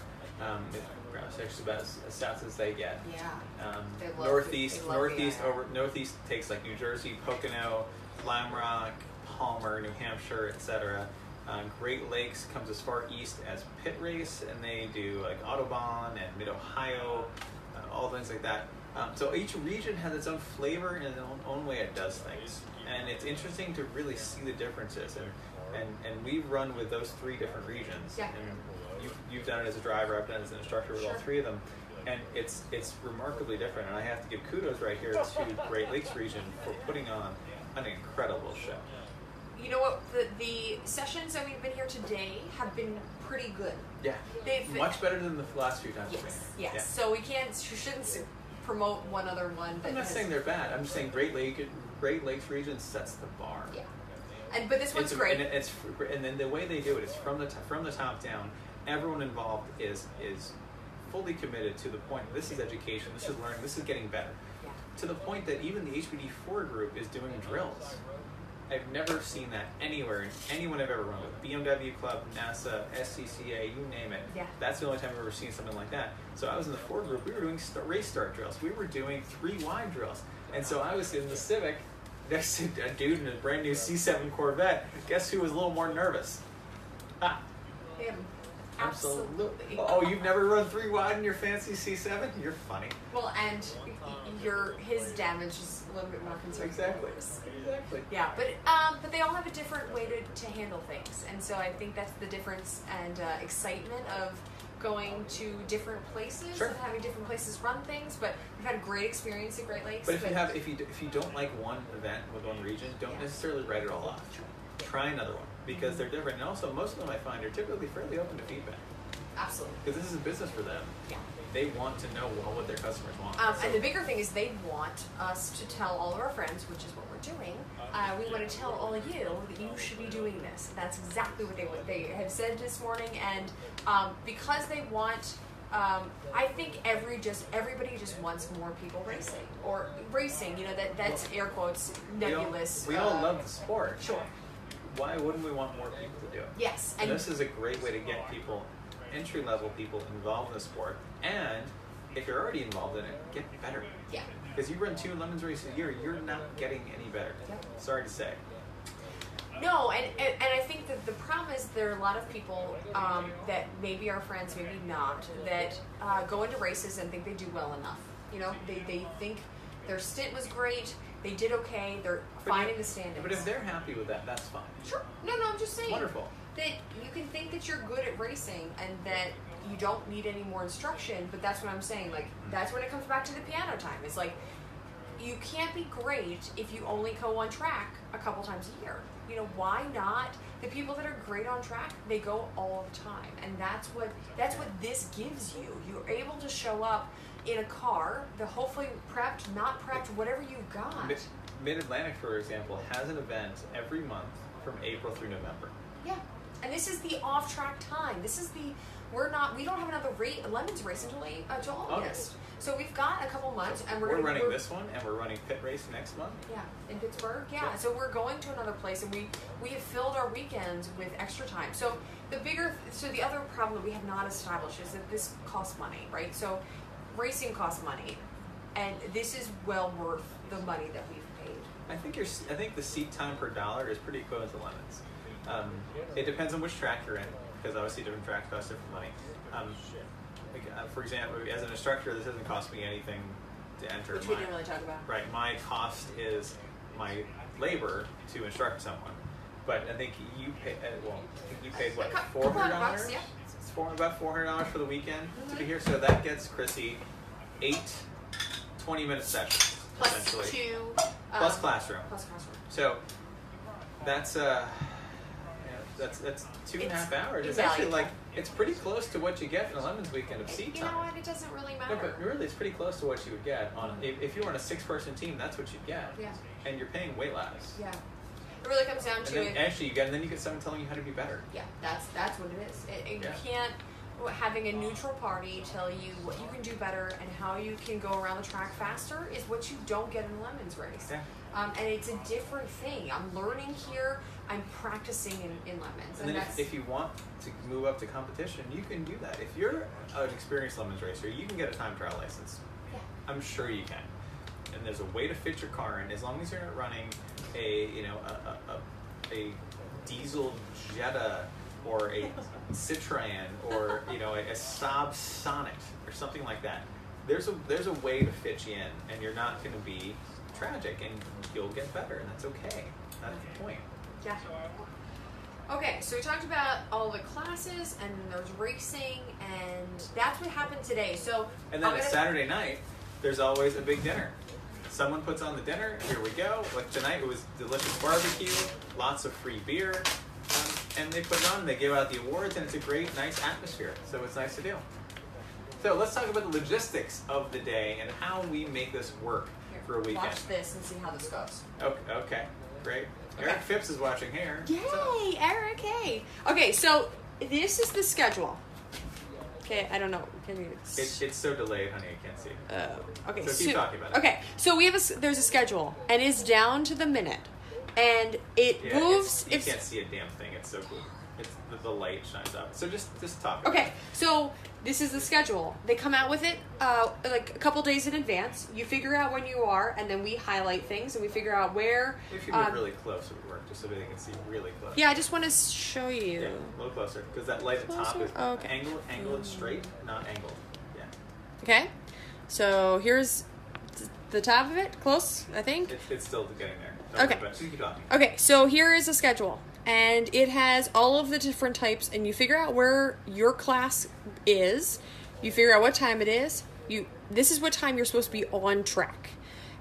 It's actually about as south as they get. Yeah. Northeast VIR. northeast takes like New Jersey, Pocono, Lime Rock, Palmer, New Hampshire, etc. Great Lakes comes as far east as Pittrace, and they do like Audubon and Mid Ohio, all things like that. So each region has its own flavor and its own way it does things, and it's interesting to really see the differences. And we've run with those 3 different regions. Yeah. And you've done it as a driver. I've done it as an instructor with all 3 of them, and it's remarkably different. And I have to give kudos right here to Great Lakes region for putting on an incredible show. You know what? The sessions that we've been here today have been pretty good. Yeah. They've been, much better than the last few times. Yes. Yeah. So we shouldn't promote one other one. I'm not saying they're bad. I'm just saying Great Lakes region sets the bar. Yeah. But this one's great. And then the way they do it is from the top down. Everyone involved is fully committed to the point. This is education. This is learning. This is getting better. Yeah. To the point that even the HPDE4 group is doing drills. I've never seen that anywhere in anyone I've ever run with. BMW Club, NASA, SCCA, you name it. Yeah. That's the only time I've ever seen something like that. So I was in the 4 group. We were doing race start drills. We were doing 3 wide drills. And so I was in the Civic next to a dude in a brand new C7 Corvette. Guess who was a little more nervous? Ha! Him. Absolutely. Oh, you've never run 3 wide in your fancy C7? You're funny. Well, and his damage is a little bit more concerning. Exactly. Yeah, but they all have a different way to handle things, and so I think that's the difference and excitement of going to different places Sure. and having different places run things. But we've had a great experience at Great Lakes. But if you don't like one event with one region, don't necessarily write it all off. Try another one because they're different, and also most of them I find are typically fairly open to feedback. Absolutely. Because this is a business for them. Yeah. They want to know what their customers want. And the bigger thing is they want us to tell all of our friends, which is what we're doing. We want to tell all of you that you should be doing this. That's exactly what they have said this morning, and because they want. I think everybody just wants more people racing or racing. You know that's air quotes nebulous. We all love the sport. Sure. Why wouldn't we want more people to do it? Yes, and this is a great way to get people, entry-level people, involved in the sport. And if you're already involved in it, get better. Yeah. Because you run 2 Lemons races a year, you're not getting any better. Yep. Sorry to say. No, and I think that the problem is there are a lot of people that maybe are friends, maybe not, that go into races and think they do well enough. You know, they think their stint was great, they did okay, they're fine in the standings. But if they're happy with that, that's fine. Sure. No, I'm just saying. Wonderful. That you can think that you're good at racing and that you don't need any more instruction, but that's what I'm saying. Like, that's when it comes back to the piano time. It's like, you can't be great if you only go on track a couple times a year. You know, why not? The people that are great on track, they go all the time. And that's what this gives you. You're able to show up in a car, hopefully prepped, not prepped, whatever you've got. Mid-Atlantic, for example, has an event every month from April through November. Yeah. And this is the off-track time. We don't have another Lemons race until August. So we've got a couple months, and we're running this one, and we're running pit race next month. Yeah, in Pittsburgh. Yeah. So we're going to another place, and we have filled our weekends with extra time. So the other problem that we have not established is that this costs money, right? So racing costs money, and this is well worth the money that we've paid. I think the seat time per dollar is pretty equivalent to Lemons. It depends on which track you're in, because obviously different tracks cost different money. For example, as an instructor, this doesn't cost me anything to enter. Which we didn't really talk about. Right, my cost is my labor to instruct someone. But I think you pay. You paid what, $400? Yeah. It's about $400 for the weekend to be here. So that gets Chrissy 8 20-minute sessions essentially. Plus 2. Plus classroom. Plus classroom. So that's that's 2.5 hours. It's valuable. actually like it's pretty close to what you get in a Lemons weekend of seat time. You know what? It doesn't really matter. No, but really, it's pretty close to what you would get on if you were on a 6-person team. That's what you'd get. Yeah. And you're paying way less. Yeah. It really comes down to and then actually and then you get someone telling you how to be better. Yeah, that's what it is. You can't having a neutral party tell you what you can do better and how you can go around the track faster is what you don't get in a Lemons race. Yeah. And it's a different thing. I'm learning here. I'm practicing in Lemons. And then if you want to move up to competition, you can do that. If you're an experienced Lemons racer, you can get a time trial license. Yeah. I'm sure you can. And there's a way to fit your car in as long as you're not running a diesel Jetta or a Citroen or a Saab Sonnet or something like that. there's a way to fit you in, and you're not going to be tragic, and you'll get better, and that's okay. That's the point. Yeah. Okay, so we talked about all the classes, and there's racing, and that's what happened today. So, and then Saturday night, there's always a big dinner. Someone puts on the dinner. Here we go. Like tonight, it was delicious barbecue, lots of free beer, and they put it on. They give out the awards, and it's a great, nice atmosphere. So it's nice to do. So let's talk about the logistics of the day and how we make this work for a weekend. Watch this and see how this goes. Okay, great. Okay. Eric Phipps is watching here. Yay, Eric! Hey. Okay, so this is the schedule. Okay, I don't know. Can you? It's so delayed, honey. I can't see. Okay. So keep talking about it. Okay, so there's a schedule, and it's down to the minute, and it moves. You can't see a damn thing. It's so cool. It's the light shines out. So just talk. About Okay, so this is the schedule. They come out with it like a couple days in advance. You figure out when you are, and then we highlight things, and we figure out where. If you move really close, it would work, just so they can see really close. Yeah, I just want to show you. Yeah, a little closer, because that light at the top is okay. angled straight, not angled. Yeah. Okay, so here's the top of it. Close, I think. It's still getting there. Okay. So you keep talking. Okay, so here is a schedule. And it has all of the different types, and you figure out where your class is. You figure out what time it is. This is what time you're supposed to be on track.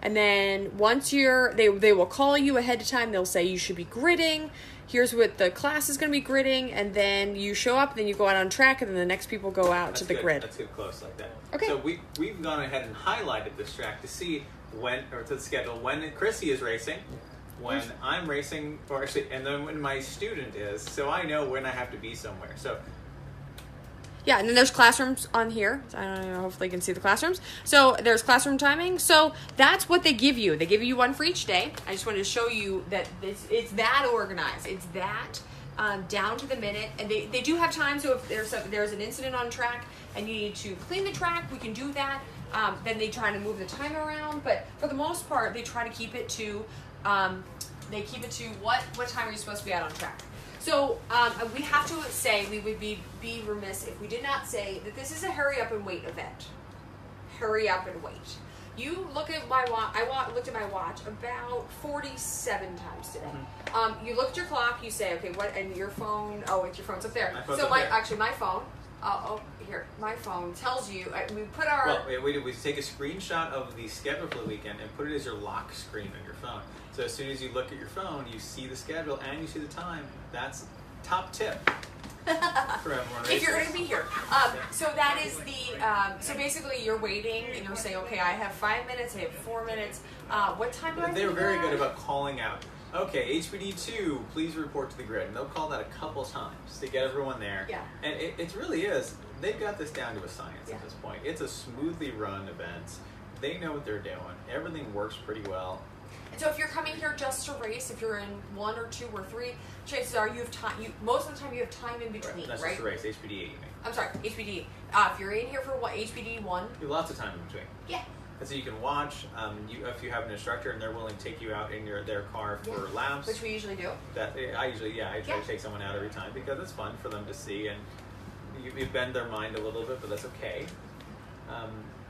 And then once they will call you ahead of time. They'll say you should be gridding. Here's what the class is going to be gridding, and then you show up, then you go out on track, and then the next people go out to the grid. Let's get close like that. Okay. So we've gone ahead and highlighted this track to see to the schedule when Chrissy is racing, when I'm racing, or actually, and then when my student is, so I know when I have to be somewhere. So. Yeah, and then there's classrooms on here. I don't know, hopefully you can see the classrooms. So there's classroom timing. So that's what they give you. They give you one for each day. I just wanted to show you that it's that organized. It's that down to the minute. And they do have time, so if there's an incident on track and you need to clean the track, we can do that. Then they try to move the time around. But for the most part, they try to keep it to what time are you supposed to be out on track. So we have to say, we would be remiss if we did not say that this is a hurry up and wait event. Hurry up and wait. You look at my watch. I looked at my watch about 47 times today. Mm-hmm. You look at your clock. You say, okay, what? And your phone. Oh, it's your phone's up there. My phone. My phone tells you. We put our. Well, we take a screenshot of the schedule for the weekend and put it as your lock screen on your phone. So as soon as you look at your phone, you see the schedule and you see the time. That's top tip for everyone. If you're going to be here. So that is so basically you're waiting and you're saying, okay, I have 5 minutes, I have 4 minutes. What time do I They're very good about calling out. Okay, HPDE 2, please report to the grid. And they'll call that a couple times to get everyone there. Yeah. And it really is. They've got this down to a science at this point. It's a smoothly run event. They know what they're doing. Everything works pretty well. And so if you're coming here just to race, if you're in 1 or 2 or 3, chances are you have time. Most of the time you have time in between, right? That's right? just a race, HPDE, you mean. I'm sorry, HPDE. If you're in here for HPDE 1. You have lots of time in between. Yeah. And so you can watch, if you have an instructor and they're willing to take you out in their car for laps. Which we usually do. I try to take someone out every time because it's fun for them to see, and you bend their mind a little bit, but that's okay.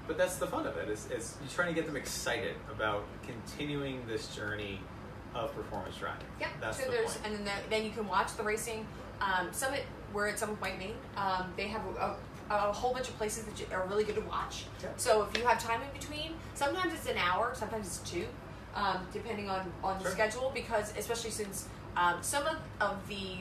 But that's the fun of it, is you're trying to get them excited about continuing this journey of performance driving. Yeah, That's so the there's, point. and then you can watch the racing. Summit, we're at Summit White Main. They have a whole bunch of places that are really good to watch. Yeah. So if you have time in between, sometimes it's an hour, sometimes it's 2, depending on the schedule, because especially since some of the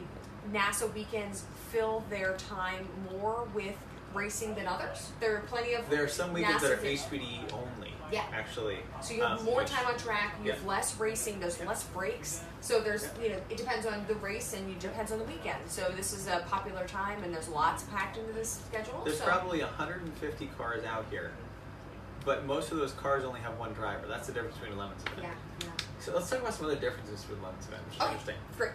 NASA weekends fill their time more with racing than others. There are plenty of There are some weekends that are NASA HPDE only. Yeah. Actually. So you have more time on track, you have less racing, there's less breaks. So there's, it depends on the race and it depends on the weekend. So this is a popular time and there's lots packed into this schedule. There's probably 150 cars out here, but most of those cars only have one driver. That's the difference between a lemons event. Yeah. So let's talk about some other differences with lemons event, which is interesting. Great.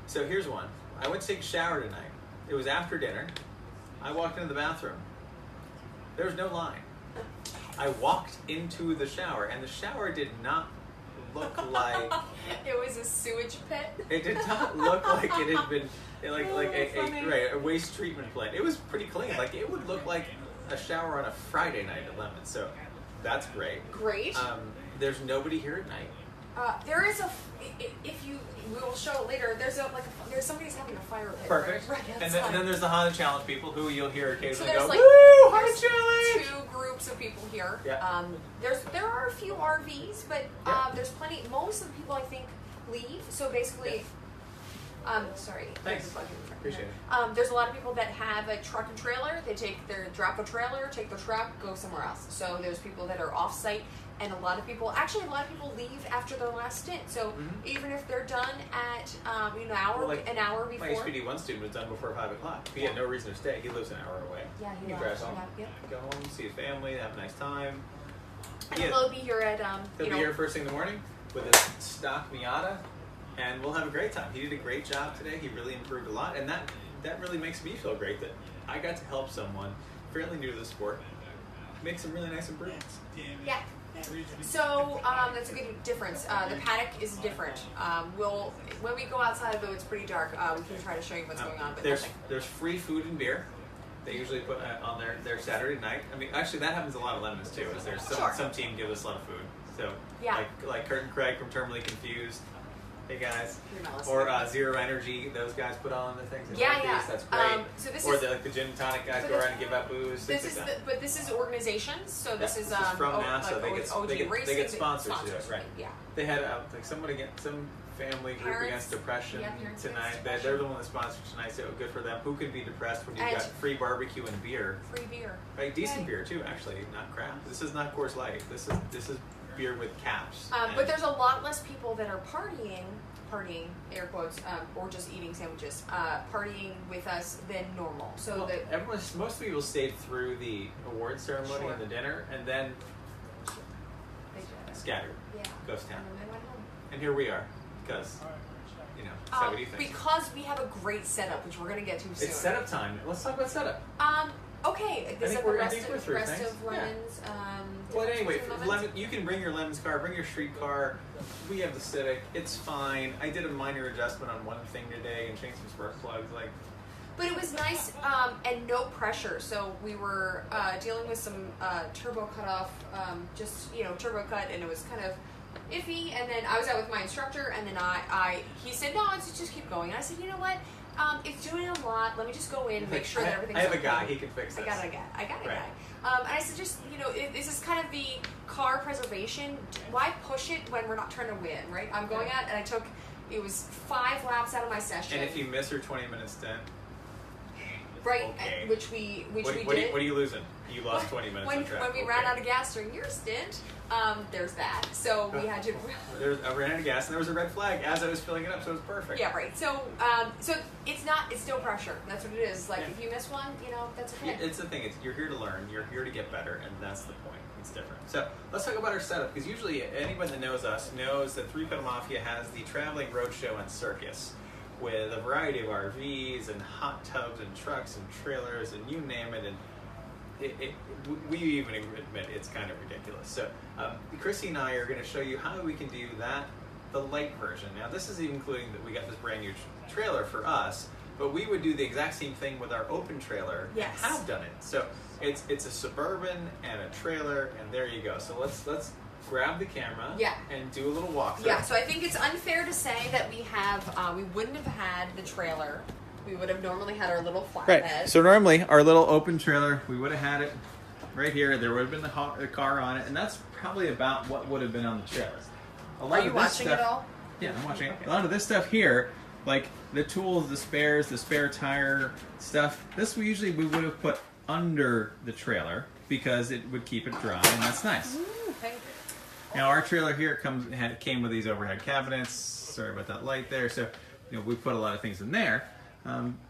So here's one. I went to take a shower tonight. It was after dinner. I walked into the bathroom. There was no line. I walked into the shower, and the shower did not look like... It was a sewage pit? It did not look like it had been... a waste treatment plant. It was pretty clean. Like, it would look like a shower on a Friday night at Lemon, so that's great. Great. There's nobody here at night. There is we will show it later. There's somebody's having a fire pit. Perfect. Right And then there's the Honda Challenge people who you'll hear occasionally there's go, like woo, Honda Challenge! 2 groups of people here. Yeah. There are a few RVs, but Yeah. there's plenty. Most of the people I think leave. So basically, sorry. Thanks. there's a bug in there. Appreciate it. There's a lot of people that have a truck and trailer. They drop a trailer, take the truck, go somewhere else. So there's people that are off site, and a lot of people leave after their last stint. So even if they're done at an hour before. My HPDE student was done before 5 o'clock. He had no reason to stay. He lives an hour away. Yeah, he drives home. Yep. Go home, see his family, have a nice time. And he'll be here at He'll be here first thing in the morning with his stock Miata, and we'll have a great time. He did a great job today. He really improved a lot, and that really makes me feel great that I got to help someone fairly new to the sport make some really nice improvements. Yeah. So that's a good difference. The paddock is different. When we go outside, though it's pretty dark, we can try to show you what's going on. But there's free food and beer. They usually put on their Saturday night. I mean, actually, that happens a lot of Lemons too. Is there's some team gives us a lot of food. So like Kurt and Craig from Terminally Confused. Hey guys, or Zero Energy, those guys put on the things. That's great. So this or the gin and tonic guys go around and give out booze. This is organizations. So this is from NASA. They get sponsors to it, right? Yeah. They had some family group against depression tonight. They're the one that sponsored tonight. So good for them. Who could be depressed when you've got free barbecue and beer? Free beer. Right, decent beer too. Actually, not crap. This is not Coors Light. This is beer with caps. But there's a lot less people that are partying, air quotes, or just eating sandwiches, partying with us than normal. So most people stayed through the award ceremony and the dinner, and then scattered. Yeah. Ghost town. And then they went home. And here we are, because so what do you think? Because we have a great setup, which we're going to get to soon. It's setup time. Let's talk about setup. Okay. I think the we're rest through of things. Lemons. Well, anyway, you can bring your Lemons car, bring your street car. We have the Civic. It's fine. I did a minor adjustment on one thing today and changed some spark plugs. But it was nice and no pressure. So we were dealing with some turbo cutoff, turbo cut, and it was kind of iffy. And then I was out with my instructor, and then he said, no, let's just keep going. And I said, you know what? It's doing a lot. Let me just go in and make sure that everything's okay. I have a guy. He can fix this. I got a guy. And I said, this is kind of the car preservation. Why push it when we're not trying to win, right? I'm going out, and it was 5 laps out of my session. And if you miss your 20-minute stint, right, okay. which we did. What are you losing? You lost 20 minutes on track. When we ran out of gas during your stint, there's that. So we had to. I ran out of gas, and there was a red flag as I was filling it up, so it was perfect. Yeah, right. So, it's still pressure. That's what it is. If you miss one, that's okay. Yeah, it's the thing. You're here to learn. You're here to get better, and that's the point. It's different. So let's talk about our setup, because usually anyone that knows us knows that Three Pedal Mafia has the traveling roadshow and circus, with a variety of RVs and hot tubs and trucks and trailers and you name it, and we even admit it's kind of ridiculous. So Chrissy and I are going to show you how we can do that, the light version. Now this is including that we got this brand new trailer for us, but we would do the exact same thing with our open trailer. Yes. And have done it. So it's a Suburban and a trailer, and there you go. So let's grab the camera and do a little walkthrough. Yeah, so I think it's unfair to say that we wouldn't have had the trailer. We would have normally had our little flatbed. Right. So normally our little open trailer, we would have had it right here. There would have been the car on it, and that's probably about what would have been on the trailer. Are you watching it all? Yeah, I'm watching it. A lot of this stuff here, like the tools, the spares, the spare tire stuff, this we would have put under the trailer because it would keep it dry, and that's nice. Ooh, thank you. Now our trailer here came with these overhead cabinets. Sorry about that light there. So we put a lot of things in there.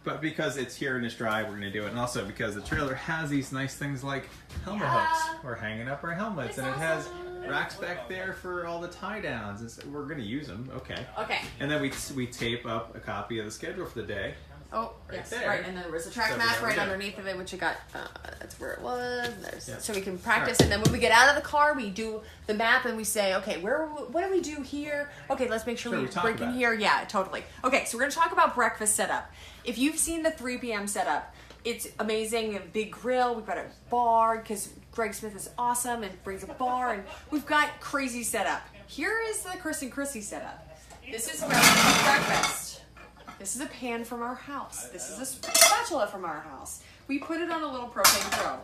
But because it's here and it's dry, we're going to do it. And also because the trailer has these nice things like helmet hooks. We're hanging up our helmets. And it has racks back there for all the tie downs. And so we're going to use them. Okay. And then we tape up a copy of the schedule for the day. Oh, yes, right. And then there was a track map right underneath of it, which you got, that's where it was. So we can practice. And then when we get out of the car, we do the map and we say, okay, what do we do here? Okay, let's make sure we break in here. Yeah, totally. Okay, so we're going to talk about breakfast setup. If you've seen the 3 p.m. setup, It's amazing. We have a big grill. We've got a bar because Greg Smith is awesome and brings a bar, and we've got crazy setup. Here is the Chris and Chrissy setup. This is where we cook breakfast. This is a pan from our house. This is a spatula from our house. We put it on a little propane grill.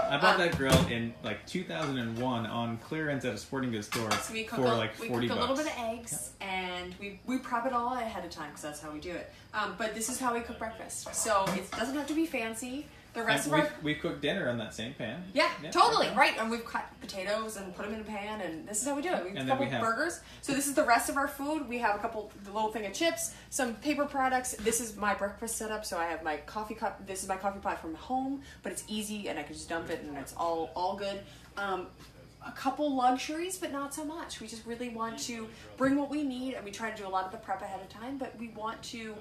I bought that grill in like 2001 on clearance at a sporting goods store So we cook for a, like 40 we cook bucks. a little bit of eggs, and we prep it all ahead of time because that's how we do it. But this is how we cook breakfast. So it doesn't have to be fancy. The rest And of our we cooked dinner on that same pan. yeah, totally right. And we've cut potatoes and put them in a pan, and this is how we do it. We have And a then couple we have- burgers. So this is the rest of our food. We have the little thing of chips, some paper products. This is my breakfast setup. So I have my coffee cup. This is my coffee pot from home, but it's easy, and I can just dump it, and it's all good. A couple luxuries, but not so much. We just really want to bring what we need, and we try to do a lot of the prep ahead of time. But we want to,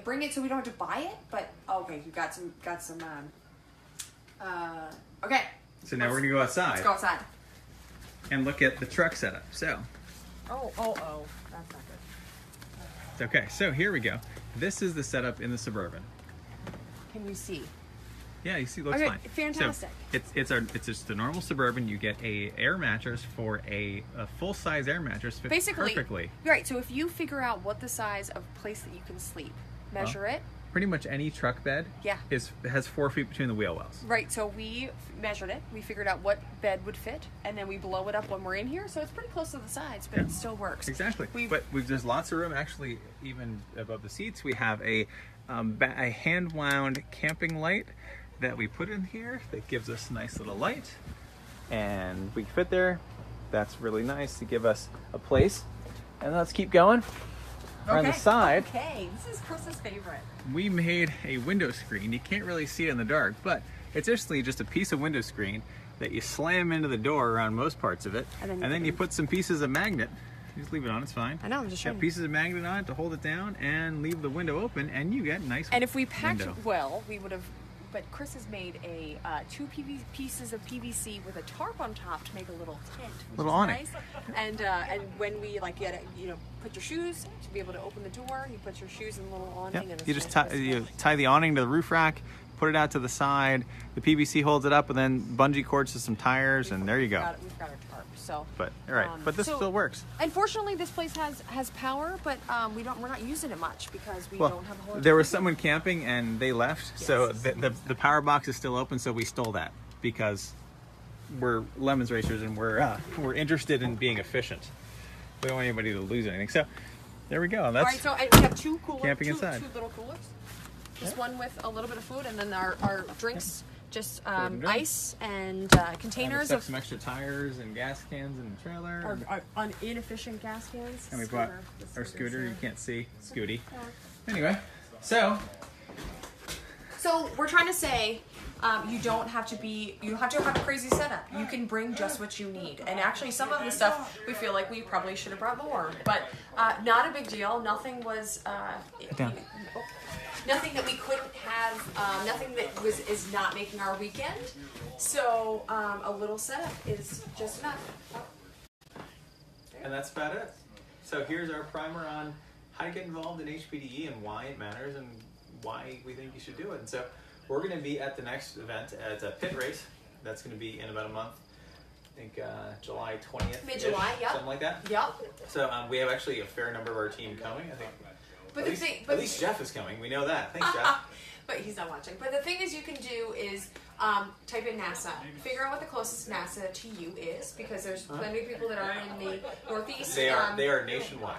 bring it so we don't have to buy it. But okay, you got some. Okay. So now we're gonna go outside Let's go outside. and look at the truck setup. So, Oh, that's not good. okay, so here we go. This is the setup in the Suburban. Can you see? Yeah, you see, it looks Okay, fine. fantastic. So it's just a normal Suburban. You get a air mattress for a full size air mattress fits Basically, perfectly. right. So if you figure out what the size of place that you can sleep, measure it. Pretty much any truck bed Yeah. has 4 feet between the wheel wells. Right. So we measured it. We figured out what bed would fit, and then we blow it up when we're in here. So it's pretty close to the sides, but Yeah. it still works. Exactly. We've- But there's lots of room. Actually, even above the seats, we have a hand wound camping light that we put in here that gives us a nice little light, and we fit there. That's really nice to give us a place. And let's keep going. On the side, Okay. This is Chris's favorite. we made a window screen. You can't really see it in the dark, but it's just a piece of window screen that you slam into the door around most parts of it, And then and you put some pieces of magnet. You just leave it on, it's fine. I know. I'm just showing Got you. pieces of magnet on it to hold it down, and leave the window open, and you get a nice And if we packed window. well, we would have. But Chris has made a two pieces of PVC with a tarp on top to make a little tent, which Little is awning. nice. And when we put your shoes to be able to open the door, you put your shoes in the little awning. Yep. And it's You just nice. tie the awning to the roof rack, put it out to the side. The PVC holds it up, and then bungee cords to some tires, and there you go. We've got our tarp. So. But all right, but this so- still works. Unfortunately, this place has power, but we're not using it much because we Well, don't have a whole. there was someone camping and they left, so Yes. the power box is still open. So we stole that because we're Lemons Racers and we're interested in being efficient. We don't want anybody to lose anything. So there we go. That's All right, so and we have two coolers, Camping inside. two little coolers. Just one with a little bit of food, and then our drinks, just and drink. ice and and we containers stuck of some extra tires and gas cans in the trailer. our inefficient gas cans. And we bought The our scooter's scooter. there. You can't see Scooty. Anyway, so So we're trying to say, you don't have to have a crazy setup. You can bring just what you need. And actually, some of the stuff we feel like we probably should have brought more, but not a big deal. Nothing was. down. Nothing that we couldn't have. Nothing that is not making our weekend. So a little setup is just enough. And that's about it. So here's our primer on how to get involved in HPDE and why it matters and why we think you should do it. And so we're going to be at the next event at a pit race. That's going to be in about a month. I think July 20th. Mid-July, yep. Something like that. Yep. So we have actually a fair number of our team coming. I think. But At least Jeff is coming. We know that. Thanks, Jeff. But he's not watching. But the thing is, you can do is type in NASA. Figure out what the closest NASA to you is, because there's plenty of people that are in the Northeast. They are nationwide.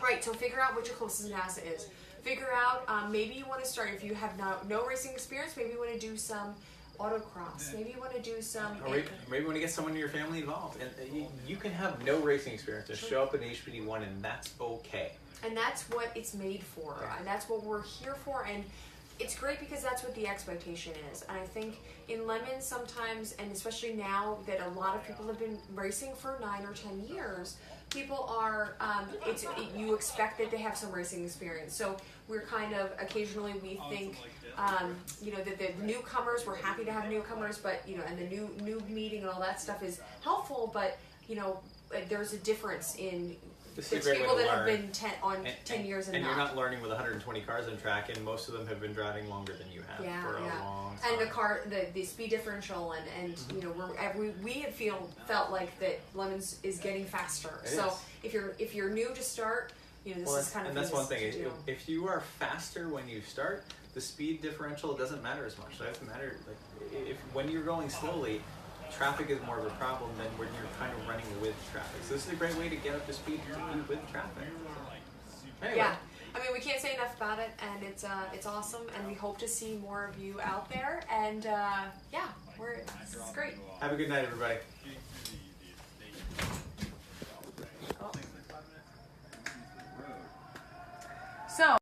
Right. So figure out what your closest NASA is. Figure out maybe you want to start, if you have no racing experience. Maybe you want to do some autocross. Maybe you want to do some. Or maybe you want to get someone in your family involved. And you can have no racing experience to show up in HPD 1, and that's okay. And that's what it's made for, and that's what we're here for, and it's great because that's what the expectation is. And I think in Lemons sometimes, and especially now that a lot of people have been racing for 9 or 10 years, people are, you expect that they have some racing experience. So we're kind of, occasionally we think, that the newcomers, we're happy to have newcomers, but, and the new meeting and all that stuff is helpful, but, there's a difference in This is It's a great people way to that have learn. been 10 years and you're up. not learning with 120 cars on track, and most of them have been driving longer than you have for a long time. And the car, the speed differential, and you know, we have felt like that Lemons is getting faster. It so is. if you're new to start, you know, this is kind of and that's one thing. to do. If you are faster when you start, the speed differential doesn't matter as much. It doesn't matter. Like if when you're going slowly, traffic is more of a problem than when you're kind of running with traffic. So this is a great way to get up to speed with traffic. Anyway. Yeah, I mean, we can't say enough about it, and it's awesome, and we hope to see more of you out there. And yeah, it's great. Have a good night, everybody.